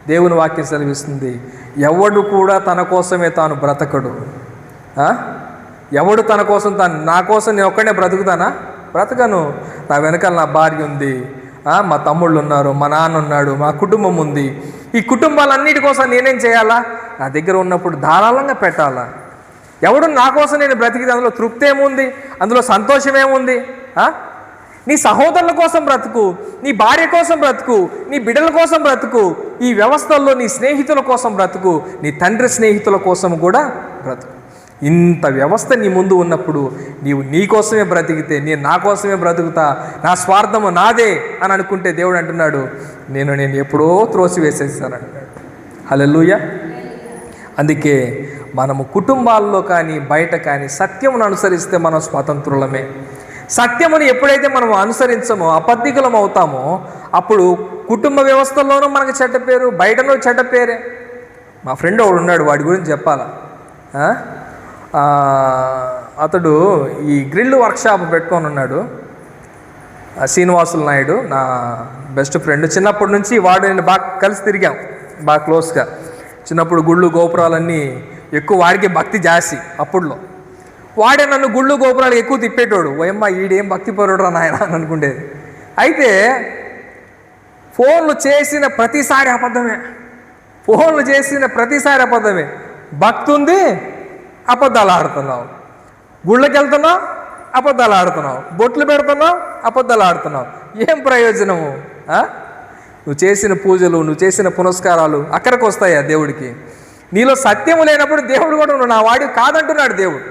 దేవుని వాక్యం సెలవిస్తుంది, ఎవడు కూడా తన కోసమే తాను బ్రతకడు. ఎవడు తన కోసం నా కోసం నేను ఒక్కడే బ్రతుకుతానా? బ్రతకను. నా వెనకాల నా భార్య ఉంది, మా తమ్ముళ్ళు ఉన్నారు, మా నాన్న ఉన్నాడు, మా కుటుంబం ఉంది. ఈ కుటుంబాలన్నిటి కోసం నేనేం చేయాలా? నా దగ్గర ఉన్నప్పుడు ధారాళంగా పెట్టాలా? ఎవడు నా కోసం నేను బ్రతికితే అందులో తృప్తి ఏముంది? అందులో సంతోషం ఏముంది? నీ సహోదరుల కోసం బ్రతుకు, నీ భార్య కోసం బ్రతుకు, నీ బిడ్డల కోసం బ్రతుకు, ఈ వ్యవస్థల్లో నీ స్నేహితుల కోసం బ్రతుకు, నీ తండ్రి స్నేహితుల కోసం కూడా బ్రతుకు. ఇంత వ్యవస్థ నీ ముందు ఉన్నప్పుడు నీవు నీ కోసమే బ్రతికితే, నేను నా కోసమే బ్రతుకుతా, నా స్వార్థము నాదే అని అనుకుంటే దేవుడు అంటున్నాడు, నేను ఎప్పుడో త్రోసివేసేస్తానంటున్నాడు. హల్లెలూయా. అందుకే మనము కుటుంబాల్లో కానీ బయట కానీ సత్యమును అనుసరిస్తే మనం స్వతంత్రులమే. సత్యమును ఎప్పుడైతే మనం అనుసరించమో అబద్ధికులం అవుతామో అప్పుడు కుటుంబ వ్యవస్థల్లోనూ మనకు చెడ్డ పేరు, బయటనూ చెడ్డ పేరే. మా ఫ్రెండ్ ఒకడు ఉన్నాడు, వాడి గురించి చెప్పాలా. అతడు ఈ గ్రిల్ వర్క్షాప్ పెట్టుకొని ఉన్నాడు. శ్రీనివాసులు నాయుడు నా బెస్ట్ ఫ్రెండ్. చిన్నప్పటి నుంచి వాడు నేను బాగా కలిసి తిరిగాం, బాగా క్లోజ్గా. చిన్నప్పుడు గుళ్ళు గోపురాలన్నీ ఎక్కువ వాడికి భక్తి జాస్తి. అప్పుడులో వాడే నన్ను గుళ్ళు గోపురాలు ఎక్కువ తిప్పేటోడు. ఓయమ్మ ఈడేం భక్తి పరుడురా నాయన అని అనుకుండేది. అయితే ఫోన్లు చేసిన ప్రతిసారి అబద్ధమే. భక్తి ఉంది, అబద్ధాలు ఆడుతున్నావు. గుళ్ళకి వెళ్తున్నావు, అబద్ధాలు ఆడుతున్నావు. బొట్లు పెడుతున్నావు, అబద్ధాలు ఆడుతున్నావు. ఏం ప్రయోజనము? నువ్వు చేసిన పూజలు, నువ్వు చేసిన పునస్కారాలు అక్కడికి వస్తాయా దేవుడికి? నీలో సత్యము లేనప్పుడు దేవుడు కూడా నువ్వు నా వాడి కాదంటున్నాడు దేవుడు.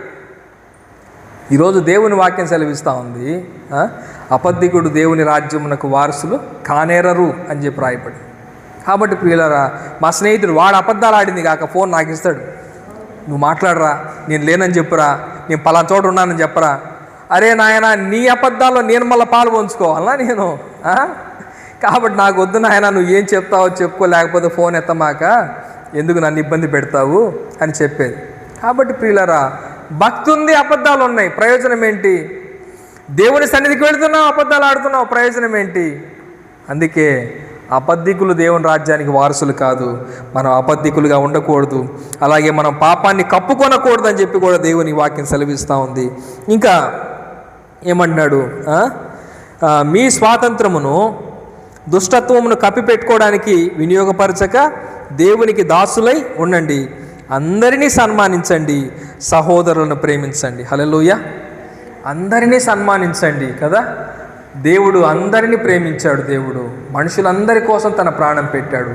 ఈరోజు దేవుని వాక్యం సెలవిస్తూ ఉంది, అబద్ధికుడు దేవుని రాజ్యమునకు వారసులు కానేరరు అని చెప్పి రాయబడి. కాబట్టి ప్రియులారా, మా స్నేహితుడు వాడు అబద్ధాలు ఆడింది కాక ఫోన్ నాకు ఇస్తాడు. నువ్వు మాట్లాడరా, నేను లేనని చెప్పురా, నేను పలానా చోట ఉన్నానని చెప్పరా. అరే నాయన, నీ అబద్ధాల్లో నేను మళ్ళీ పాలు పంచుకోవాలా నేను? కాబట్టి నాకు వద్దు నాయన, నువ్వు ఏం చెప్తావో చెప్పుకో, లేకపోతే ఫోన్ ఎత్తమాక, ఎందుకు నన్ను ఇబ్బంది పెడతావు అని చెప్పేది. కాబట్టి ప్రియులారా, భక్తి ఉంది, అబద్ధాలు ఉన్నాయి, ప్రయోజనం ఏంటి? దేవుని సన్నిధికి వెళుతున్నావు, అబద్ధాలు ఆడుతున్నావు, ప్రయోజనం ఏంటి? అందుకే అబద్ధికులు దేవుని రాజ్యానికి వారసులు కాదు. మనం అబద్ధికులుగా ఉండకూడదు, అలాగే మనం పాపాన్ని కప్పుకొనకూడదు అని చెప్పి కూడా దేవుని వాక్యం సెలవిస్తూ ఉంది. ఇంకా ఏమంటున్నాడు? మీ స్వాతంత్రమును దుష్టత్వమును కప్పిపెట్టుకోవడానికి వినియోగపరచక దేవునికి దాసులై ఉండండి, అందరినీ సన్మానించండి, సహోదరులను ప్రేమించండి. హల్లెలూయా. అందరినీ సన్మానించండి కదా. దేవుడు అందరినీ ప్రేమించాడు. దేవుడు మనుషులందరి కోసం తన ప్రాణం పెట్టాడు.